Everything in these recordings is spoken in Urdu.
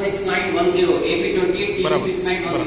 6910 AP28 6910।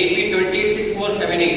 AP206478।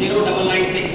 0996।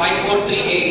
5438।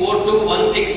4216।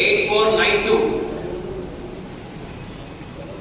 8492।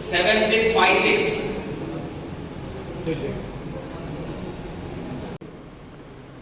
7656।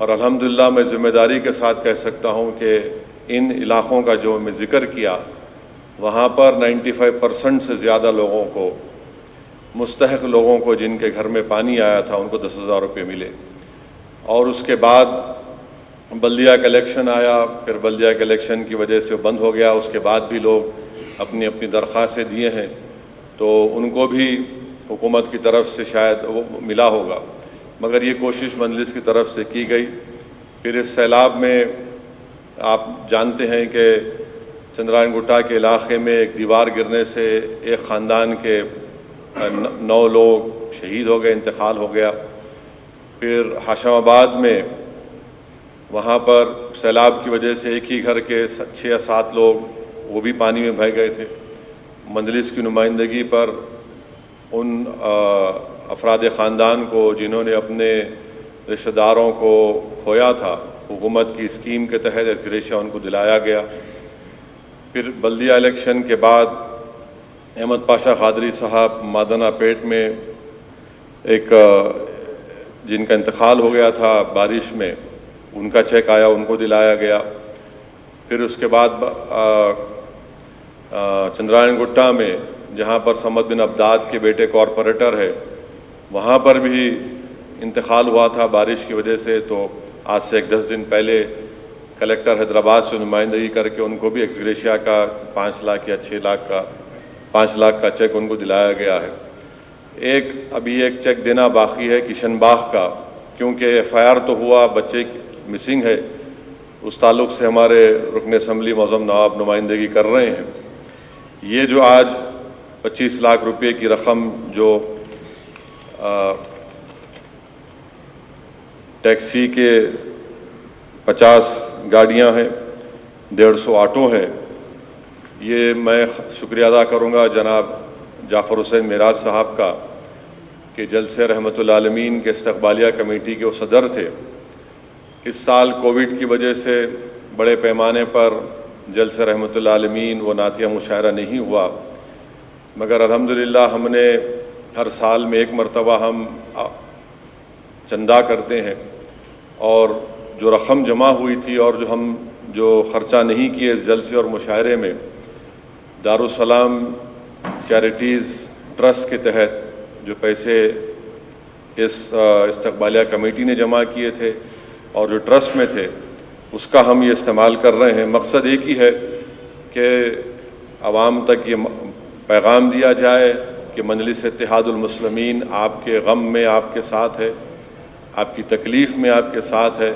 اور الحمدللہ میں ذمہ داری کے ساتھ کہہ سکتا ہوں کہ ان علاقوں کا جو میں ذکر کیا وہاں پر 95% سے زیادہ لوگوں کو، مستحق لوگوں کو جن کے گھر میں پانی آیا تھا، ان کو 10,000 روپے ملے۔ اور اس کے بعد بلدیہ کا الیکشن آیا، پھر بلدیہ کے الیکشن کی وجہ سے بند ہو گیا، اس کے بعد بھی لوگ اپنی اپنی درخواستیں دیے ہیں، تو ان کو بھی حکومت کی طرف سے شاید وہ ملا ہوگا، مگر یہ کوشش مجلس کی طرف سے کی گئی۔ پھر اس سیلاب میں آپ جانتے ہیں کہ چندرائن گٹا کے علاقے میں ایک دیوار گرنے سے ایک خاندان کے 9 لوگ شہید ہو گئے، انتقال ہو گیا۔ پھر ہاشم آباد میں وہاں پر سیلاب کی وجہ سے ایک ہی گھر کے 6 یا 7 لوگ وہ بھی پانی میں بہہ گئے تھے۔ مجلس کی نمائندگی پر ان افراد خاندان کو جنہوں نے اپنے رشتہ داروں کو کھویا تھا، حکومت کی اسکیم کے تحت ایکسگریشیا ان کو دلایا گیا۔ پھر بلدیہ الیکشن کے بعد احمد پاشا قادری صاحب مادنا پیٹ میں ایک جن کا انتقال ہو گیا تھا بارش میں، ان کا چیک آیا، ان کو دلایا گیا۔ پھر اس کے بعد چندرائن گٹا میں جہاں پر سمد بن عبداد کے بیٹے کارپوریٹر ہے، وہاں پر بھی انتقال ہوا تھا بارش کی وجہ سے، تو آج سے 10 دن پہلے کلیکٹر حیدرآباد سے نمائندگی کر کے ان کو بھی ایکسگریشیا کا 5 لاکھ یا 6 لاکھ کا 5 لاکھ کا چیک ان کو دلایا گیا ہے۔ ابھی ایک چیک دینا باقی ہے کشن باغ کا، کیونکہ ایف آئی آر تو ہوا، بچے مسنگ ہے، اس تعلق سے ہمارے رکن اسمبلی معظم نواب نمائندگی کر رہے ہیں۔ یہ جو آج 25 لاکھ روپے کی رقم جو ٹیکسی کے 50 گاڑیاں ہیں، 150 آٹو ہیں، یہ میں شکریہ ادا کروں گا جناب جعفر حسین معراج صاحب کا کہ جلسے رحمت العالمین کے استقبالیہ کمیٹی کے وہ صدر تھے۔ اس سال کووڈ کی وجہ سے بڑے پیمانے پر جلسہ رحمت العالمین وہ نعتیہ مشاعرہ نہیں ہوا، مگر الحمدللہ ہم نے ہر سال میں 1 مرتبہ ہم چندہ کرتے ہیں، اور جو رقم جمع ہوئی تھی اور جو خرچہ نہیں کیے اس جلسے اور مشاعرے میں، دارالسلام چیریٹیز ٹرسٹ کے تحت جو پیسے اس استقبالیہ کمیٹی نے جمع کیے تھے اور جو ٹرسٹ میں تھے، اس کا ہم یہ استعمال کر رہے ہیں۔ مقصد ایک ہی ہے کہ عوام تک یہ پیغام دیا جائے کہ مجلس اتحاد المسلمین آپ کے غم میں آپ کے ساتھ ہے، آپ کی تکلیف میں آپ کے ساتھ ہے،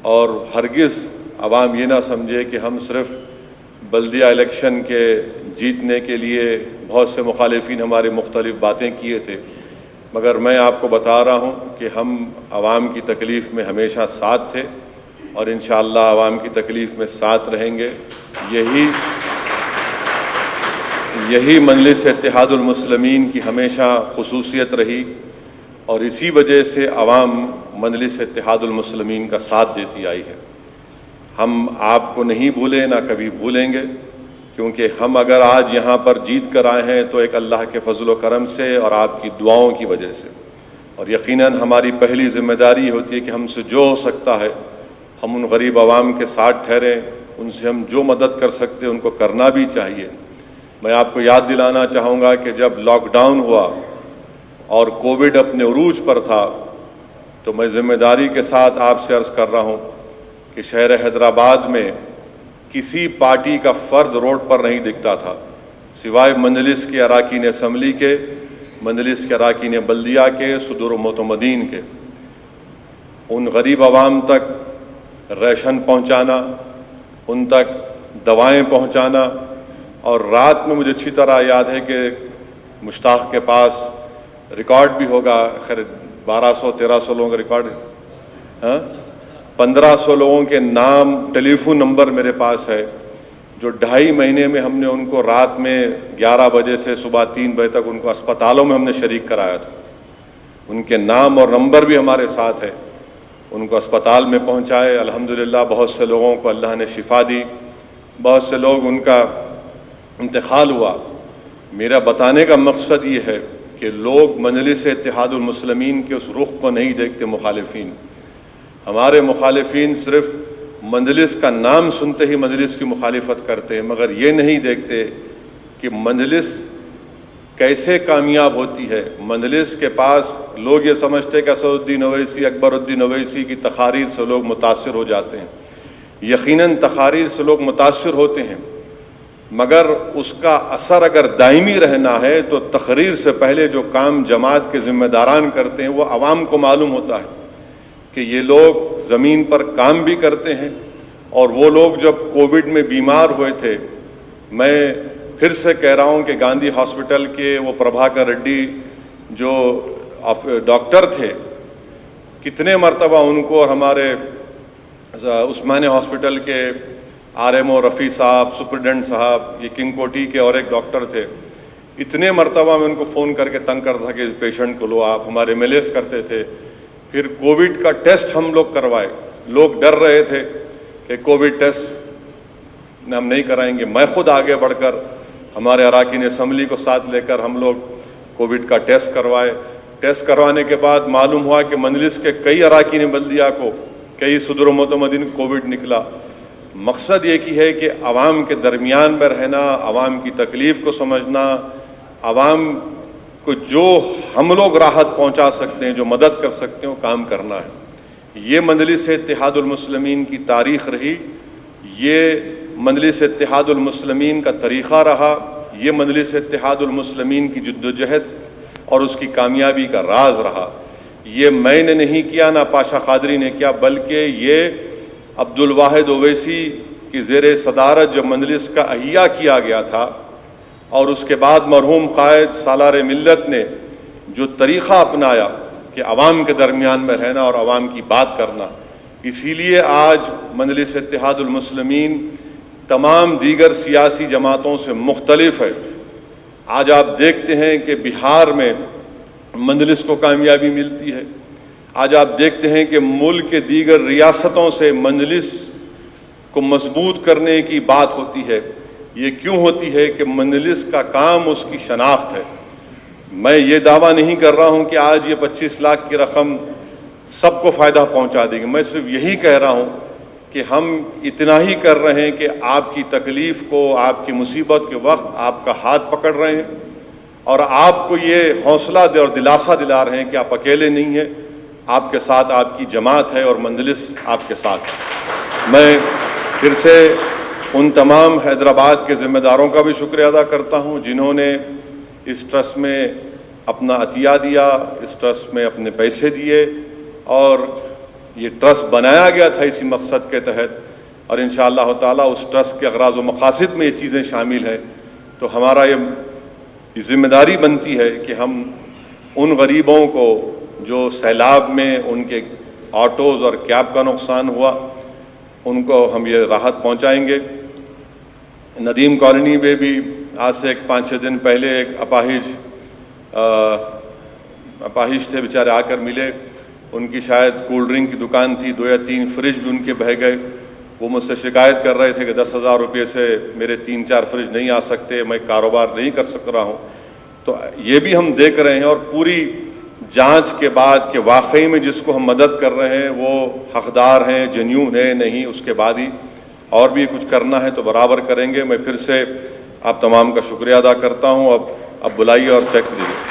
اور ہرگز عوام یہ نہ سمجھے کہ ہم صرف بلدیہ الیکشن کے جیتنے کے لیے بہت سے مخالفین ہمارے مختلف باتیں کیے تھے، مگر میں آپ کو بتا رہا ہوں کہ ہم عوام کی تکلیف میں ہمیشہ ساتھ تھے، اور انشاءاللہ عوام کی تکلیف میں ساتھ رہیں گے۔ یہی مجلس اتحاد المسلمین کی ہمیشہ خصوصیت رہی، اور اسی وجہ سے عوام مجلس اتحاد المسلمین کا ساتھ دیتی آئی ہے۔ ہم آپ کو نہیں بھولے، نہ کبھی بھولیں گے، کیونکہ ہم اگر آج یہاں پر جیت کر آئے ہیں تو ایک اللہ کے فضل و کرم سے اور آپ کی دعاؤں کی وجہ سے، اور یقیناً ہماری پہلی ذمہ داری ہوتی ہے کہ ہم سے جو ہو سکتا ہے ہم ان غریب عوام کے ساتھ ٹھہریں، ان سے ہم جو مدد کر سکتے ہیں ان کو کرنا بھی چاہیے۔ میں آپ کو یاد دلانا چاہوں گا کہ جب لاک ڈاؤن ہوا اور کووڈ اپنے عروج پر تھا، تو میں ذمہ داری کے ساتھ آپ سے عرض کر رہا ہوں کہ شہر حیدرآباد میں کسی پارٹی کا فرد روڈ پر نہیں دکھتا تھا، سوائے مجلس کے اراکین اسمبلی کے، مجلس کے اراکین بلدیہ کے، صدور و معتمدین کے۔ ان غریب عوام تک ریشن پہنچانا، ان تک دوائیں پہنچانا، اور رات میں مجھے اچھی طرح یاد ہے کہ مشتاق کے پاس ریکارڈ بھی ہوگا، خیر 1200-1300 لوگوں کا ریکارڈ ہے، 1500 لوگوں کے نام، ٹیلی فون نمبر میرے پاس ہے، جو 2.5 مہینے میں ہم نے ان کو رات میں 11 بجے سے صبح 3 بجے تک ان کو اسپتالوں میں ہم نے شریک کرایا تھا۔ ان کے نام اور نمبر بھی ہمارے ساتھ ہے، ان کو اسپتال میں پہنچائے۔ الحمدللہ بہت سے لوگوں کو اللہ نے شفا دی، بہت سے لوگ ان کا انتقال ہوا۔ میرا بتانے کا مقصد یہ ہے کہ لوگ مجلس اتحاد المسلمین کے اس رخ کو نہیں دیکھتے مخالفین، ہمارے مخالفین صرف مجلس کا نام سنتے ہی مجلس کی مخالفت کرتے ہیں، مگر یہ نہیں دیکھتے کہ مجلس کیسے کامیاب ہوتی ہے۔ مجلس کے پاس لوگ یہ سمجھتے کہ اسد الدین اویسی، اکبر الدین اویسی کی تقاریر سے لوگ متاثر ہو جاتے ہیں۔ یقیناً تقاریر سے لوگ متاثر ہوتے ہیں، مگر اس کا اثر اگر دائمی رہنا ہے تو تقریر سے پہلے جو کام جماعت کے ذمہ داران کرتے ہیں وہ عوام کو معلوم ہوتا ہے کہ یہ لوگ زمین پر کام بھی کرتے ہیں۔ اور وہ لوگ جب کووڈ میں بیمار ہوئے تھے، میں پھر سے کہہ رہا ہوں کہ گاندھی ہاسپٹل کے وہ پربھاکر ریڈی جو ڈاکٹر تھے، کتنے مرتبہ ان کو، اور ہمارے عثمانیہ ہاسپٹل کے RMO رفیع صاحب، سپرڈنٹ صاحب، یہ کنگ کوٹی کے اور ایک ڈاکٹر تھے، اتنے مرتبہ میں ان کو فون کر کے تنگ کرتا تھا کہ پیشنٹ کو لو آپ، ہمارے MLAs کرتے تھے۔ پھر کووڈ کا ٹیسٹ ہم لوگ کروائے، لوگ ڈر رہے تھے کہ کووڈ ٹیسٹ ہم نہیں کرائیں گے، میں خود آگے بڑھ کر ہمارے اراکین اسمبلی کو ساتھ لے کر ہم لوگ کووڈ کا ٹیسٹ کروائے۔ ٹیسٹ کروانے کے بعد معلوم ہوا کہ مجلس کے کئی اراکین بلدیہ کو، کئی صدر و معتمدین کو کووڈ نکلا۔ مقصد یہ کی ہے کہ عوام کے درمیان میں رہنا، عوام کی تکلیف کو سمجھنا، عوام کو جو ہم لوگ راحت پہنچا سکتے ہیں، جو مدد کر سکتے ہیں، وہ کام کرنا ہے۔ یہ مجلس اتحاد المسلمین کی تاریخ رہی، یہ مجلس اتحاد المسلمین کا طریقہ رہا، یہ مجلس اتحاد المسلمین کی جدوجہد اور اس کی کامیابی کا راز رہا۔ یہ میں نے نہیں کیا، نہ پاشا قادری نے کیا، بلکہ یہ عبدالواحد اویسی کی زیر صدارت جب مجلس کا احیاء کیا گیا تھا، اور اس کے بعد مرحوم قائد سالار ملت نے جو طریقہ اپنایا کہ عوام کے درمیان میں رہنا اور عوام کی بات کرنا، اسی لیے آج مجلس اتحاد المسلمین تمام دیگر سیاسی جماعتوں سے مختلف ہے۔ آج آپ دیکھتے ہیں کہ بہار میں مجلس کو کامیابی ملتی ہے، آج آپ دیکھتے ہیں کہ ملک کے دیگر ریاستوں سے مجلس کو مضبوط کرنے کی بات ہوتی ہے۔ یہ کیوں ہوتی ہے کہ مجلس کا کام اس کی شناخت ہے۔ میں یہ دعویٰ نہیں کر رہا ہوں کہ آج یہ 25 لاکھ کی رقم سب کو فائدہ پہنچا دے گی، میں صرف یہی کہہ رہا ہوں کہ ہم اتنا ہی کر رہے ہیں کہ آپ کی تکلیف کو، آپ کی مصیبت کے وقت آپ کا ہاتھ پکڑ رہے ہیں، اور آپ کو یہ حوصلہ اور دلاسا دلا رہے ہیں کہ آپ اکیلے نہیں ہیں، آپ کے ساتھ آپ کی جماعت ہے اور مجلس آپ کے ساتھ ہے۔ میں پھر سے ان تمام حیدرآباد کے ذمہ داروں کا بھی شکریہ ادا کرتا ہوں جنہوں نے اس ٹرسٹ میں اپنا عطیہ دیا، اس ٹرسٹ میں اپنے پیسے دیے، اور یہ ٹرسٹ بنایا گیا تھا اسی مقصد کے تحت، اور انشاءاللہ تعالیٰ اس ٹرسٹ کے اغراض و مقاصد میں یہ چیزیں شامل ہیں۔ تو ہمارا یہ ذمہ داری بنتی ہے کہ ہم ان غریبوں کو جو سیلاب میں ان کے آٹوز اور کیب کا نقصان ہوا، ان کو ہم یہ راحت پہنچائیں گے۔ ندیم کالونی میں بھی آج سے 5-6 دن پہلے ایک اپاہج تھے، بیچارے آ کر ملے، ان کی شاید کول ڈرنک کی دکان تھی، 2 یا 3 فریج بھی ان کے بہہ گئے۔ وہ مجھ سے شکایت کر رہے تھے کہ 10,000 روپے سے میرے 3-4 فریج نہیں آ سکتے، میں کاروبار نہیں کر سک رہا ہوں۔ تو یہ بھی ہم دیکھ رہے ہیں، اور پوری جانچ کے بعد کہ واقعی میں جس کو ہم مدد کر رہے ہیں وہ حقدار ہیں، جنیون ہے نہیں، اس کے بعد ہی اور بھی کچھ کرنا ہے تو برابر کریں گے۔ میں پھر سے آپ تمام کا شکریہ ادا کرتا ہوں۔ اب بلائیے اور چیک دیجیے۔